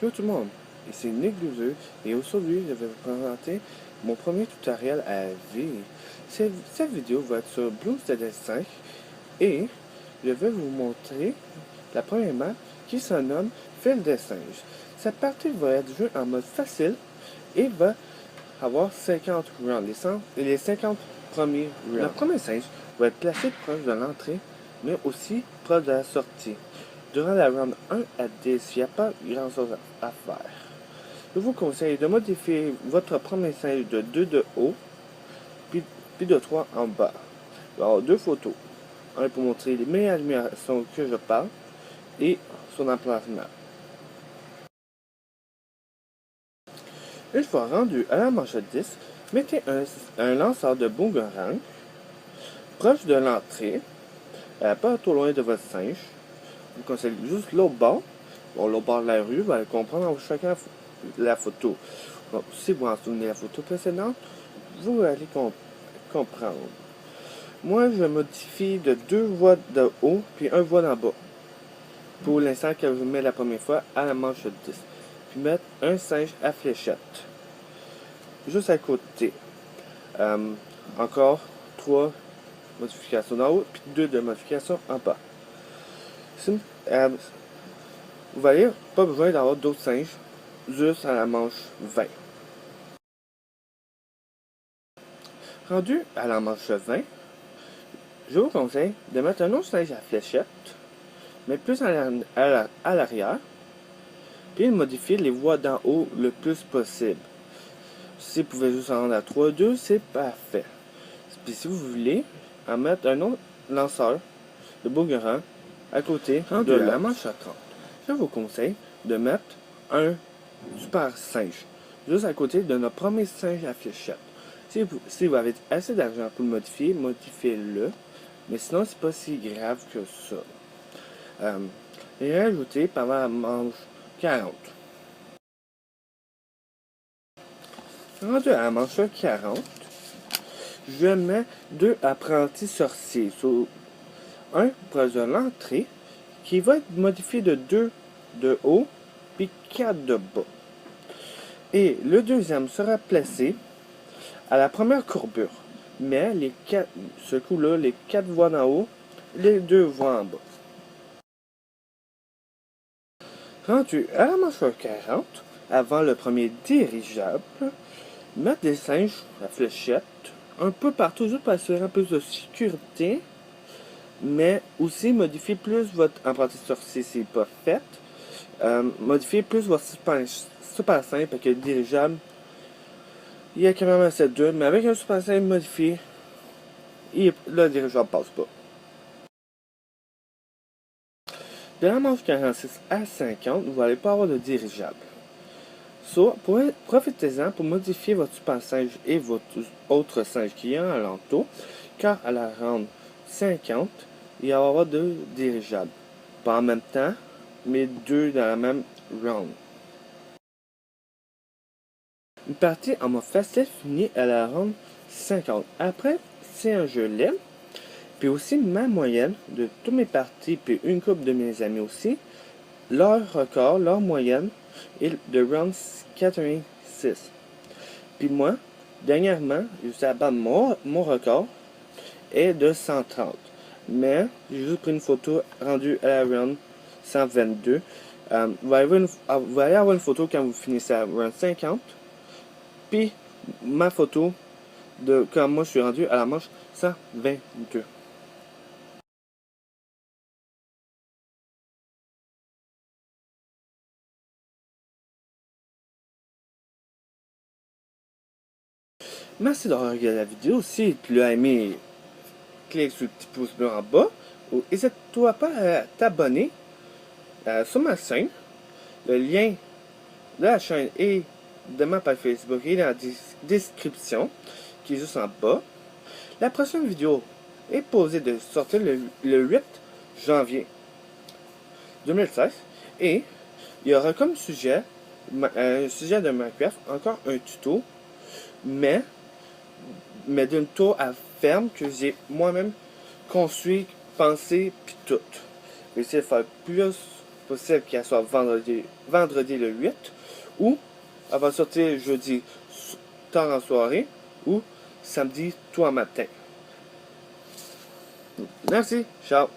Yo tout le monde, ici Nick Louzeux et aujourd'hui je vais vous présenter mon premier tutoriel à vie. Cette vidéo va être sur BlueStacks 5 et je vais vous montrer la première map qui se nomme Fil des singes. Cette partie va être jouée en mode facile et va avoir 50 rounds, les 50 premiers rounds. Le premier singe va être placé proche de l'entrée mais aussi proche de la sortie. Durant la round 1 à 10, il n'y a pas grand chose à faire. Je vous conseille de modifier votre premier singe de 2 de haut, puis de 3 en bas. Il va y avoir deux photos. Un pour montrer les meilleures animations que je parle et son emplacement. Une fois rendu à la manche 10, mettez un lanceur de boomerang proche de l'entrée, pas trop loin de votre singe. Je vous conseille juste l'autre bord. Bon, l'autre bord de la rue, vous allez comprendre en chacun la photo. Bon, si vous en souvenez la photo précédente, vous allez comprendre. Moi, je modifie de 2 voies de haut puis 1 voie d'en bas. Pour l'instant que je mets la première fois à la manche 10. Puis mettre un singe à fléchette. Juste à côté. Encore 3 modifications d'en haut puis 2 de modifications en bas. Vous voyez, pas besoin d'avoir d'autres singes, juste à la manche 20. Rendu à la manche 20, je vous conseille de mettre un autre singe à fléchette, mais plus à l'arrière, puis de modifier les voies d'en haut le plus possible. Si vous pouvez juste en rendre à 3-2, c'est parfait. Puis si vous voulez, en mettre un autre lanceur de boomerang à côté de la manche à 30. Je vous conseille de mettre un super singe juste à côté de notre premier singe à fléchette. Si vous avez assez d'argent pour le modifier, modifiez-le. Mais sinon, c'est pas si grave que ça. Et rajouter pendant la manche 40. Rendu à la manche 40, je mets 2 apprentis sorciers. Un proche de l'entrée qui va être modifié de 2 de haut puis 4 de bas. Et le deuxième sera placé à la première courbure. Mais ce coup-là, les 4 voies d'en haut, les 2 voies en bas. Rendu à la manche 40, avant le premier dirigeable, mettre des singes à fléchette un peu partout, juste pour assurer un peu de sécurité, mais aussi modifier plus votre apprenti sorcier si pas fait. Modifier plus votre super simple, parce que le dirigeable, il y a quand même assez de 2, mais avec un super simple modifié, le dirigeable passe pas. De la manche 46 à 50, vous n'allez pas avoir de dirigeable. Profitez-en pour modifier votre super singe et votre autre singe qui est en alentour, car à la ronde 50, il y aura 2 dirigeables. Pas en même temps, mais 2 dans la même round. Une partie en mode facile finit à la ronde 50. Après, c'est un jeu lait. Puis aussi ma moyenne de toutes mes parties, puis une couple de mes amis aussi, leur record, leur moyenne est de round 86. Puis moi, dernièrement, je à battre mon record est de 130. Mais j'ai juste pris une photo rendue à la round 122. Vous allez avoir une photo quand vous finissez à round 50. Puis ma photo de quand moi je suis rendu à la manche 122. Merci d'avoir regardé la vidéo. Si tu l'as aimé, clique sur le petit pouce bleu en bas. Ou n'hésite-toi pas à t'abonner sur ma chaîne. Le lien de la chaîne et de ma page Facebook est dans la description, qui est juste en bas. La prochaine vidéo est posée de sortir le 8 janvier 2016. Et il y aura comme sujet, un sujet de Minecraft, encore un tuto, mais d'une tour à ferme que j'ai moi-même construit, pensé, puis tout. Je vais essayer de faire plus possible qu'elle sorte vendredi le 8, ou elle va sortir jeudi tard en soirée, ou samedi tôt en matin. Merci, ciao.